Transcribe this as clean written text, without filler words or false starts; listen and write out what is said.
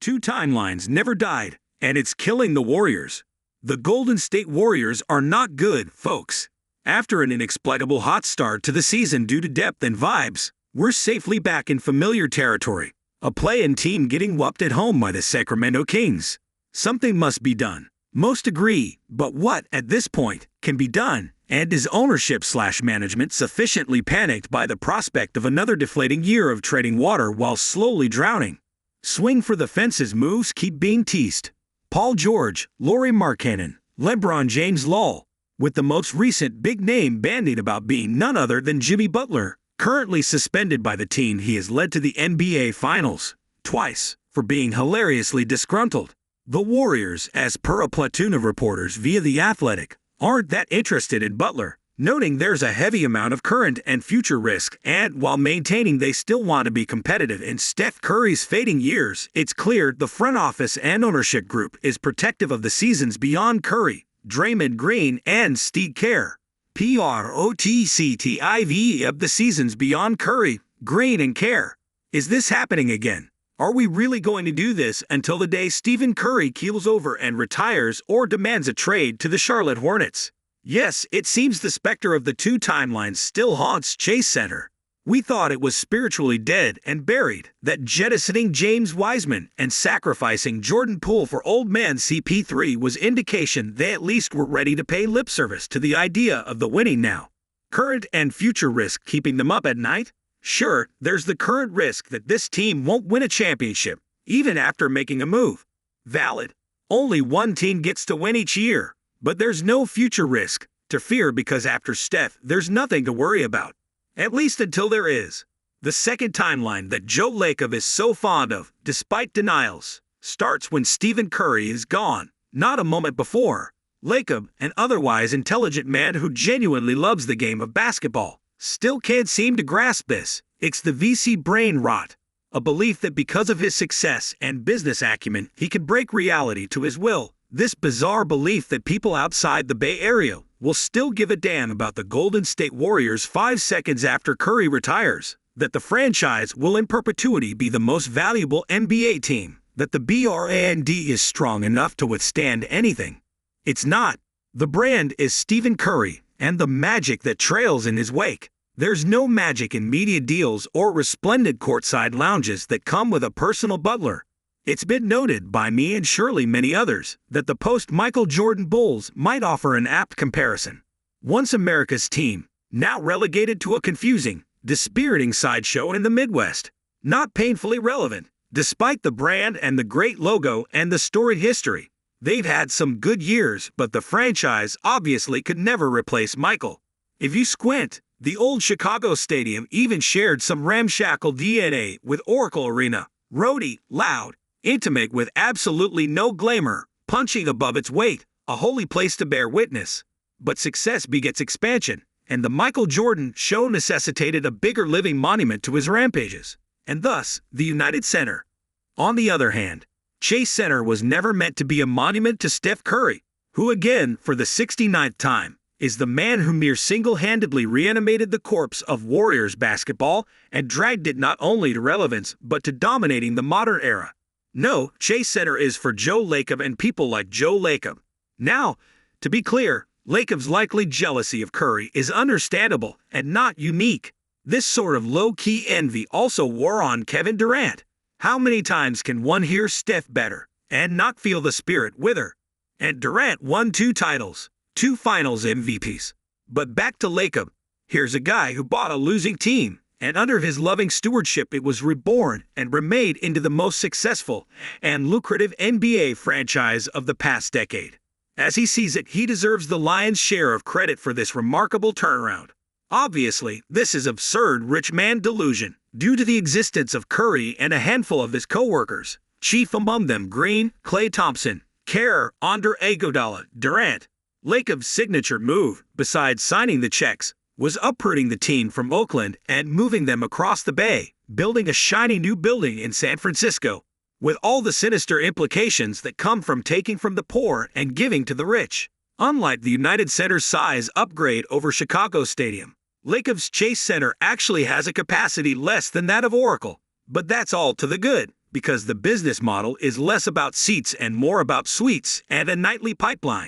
Two timelines never died, and it's killing the Warriors. The Golden State Warriors are not good, folks. After an inexplicable hot start to the season due to depth and vibes, we're safely back in familiar territory. A play-in team getting whooped at home by the Sacramento Kings. Something must be done. Most agree, but what, at this point, can be done? And is ownership/management sufficiently panicked by the prospect of another deflating year of treading water while slowly drowning? Swing for the fences moves keep being teased. Paul George, Lauri Markkanen, LeBron James lol, with the most recent big name bandied about being none other than Jimmy Butler, currently suspended by the team he has led to the NBA Finals, twice, for being hilariously disgruntled. The Warriors, as per a platoon of reporters via The Athletic, aren't that interested in Butler, noting there's a heavy amount of current and future risk, and while maintaining they still want to be competitive in Steph Curry's fading years, it's clear the front office and ownership group is protective of the seasons beyond Curry, Draymond Green, and Steve Kerr. Protective of the seasons beyond Curry, Green, and Kerr. Is this happening again? Are we really going to do this until the day Stephen Curry keels over and retires or demands a trade to the Charlotte Hornets? Yes, it seems the specter of the two timelines still haunts Chase Center. We thought it was spiritually dead and buried, that jettisoning James Wiseman and sacrificing Jordan Poole for old man CP3 was indication they at least were ready to pay lip service to the idea of the winning now. Current and future risk keeping them up at night? Sure, there's the current risk that this team won't win a championship, even after making a move. Valid. Only one team gets to win each year, but there's no future risk to fear because after Steph, there's nothing to worry about. At least until there is. The second timeline that Joe Lacob is so fond of, despite denials, starts when Stephen Curry is gone, not a moment before. Lacob, an otherwise intelligent man who genuinely loves the game of basketball, still can't seem to grasp this. It's the VC brain rot. A belief that because of his success and business acumen, he could break reality to his will. This bizarre belief that people outside the Bay Area will still give a damn about the Golden State Warriors 5 seconds after Curry retires, that the franchise will in perpetuity be the most valuable NBA team, that the brand is strong enough to withstand anything. It's not. The brand is Stephen Curry and the magic that trails in his wake. There's no magic in media deals or resplendent courtside lounges that come with a personal Butler. It's been noted by me and surely many others that the post-Michael Jordan Bulls might offer an apt comparison. Once America's team, now relegated to a confusing, dispiriting sideshow in the Midwest. Not painfully relevant, despite the brand and the great logo and the storied history. They've had some good years, but the franchise obviously could never replace Michael. If you squint, the old Chicago Stadium even shared some ramshackle DNA with Oracle Arena. Rowdy, loud, intimate with absolutely no glamour, punching above its weight, a holy place to bear witness. But success begets expansion, and the Michael Jordan show necessitated a bigger living monument to his rampages, and thus, the United Center. On the other hand, Chase Center was never meant to be a monument to Steph Curry, who again, for the 69th time, is the man who mere single-handedly reanimated the corpse of Warriors basketball and dragged it not only to relevance but to dominating the modern era. No, Chase Center is for Joe Lacob and people like Joe Lacob. Now, to be clear, Lacob's likely jealousy of Curry is understandable and not unique. This sort of low-key envy also wore on Kevin Durant. How many times can one hear Steph better and not feel the spirit wither? And Durant won 2 titles, 2 finals MVPs. But back to Lacob. Here's a guy who bought a losing team, and under his loving stewardship it was reborn and remade into the most successful and lucrative NBA franchise of the past decade. As he sees it, he deserves the lion's share of credit for this remarkable turnaround. Obviously, this is absurd rich man delusion, due to the existence of Curry and a handful of his co-workers, chief among them Green, Klay Thompson, Kerr, Andre Iguodala, Durant. Lacob's signature move, besides signing the checks, was uprooting the team from Oakland and moving them across the bay, building a shiny new building in San Francisco, with all the sinister implications that come from taking from the poor and giving to the rich. Unlike the United Center's size upgrade over Chicago Stadium, Lacob's Chase Center actually has a capacity less than that of Oracle. But that's all to the good, because the business model is less about seats and more about suites and a nightly pipeline.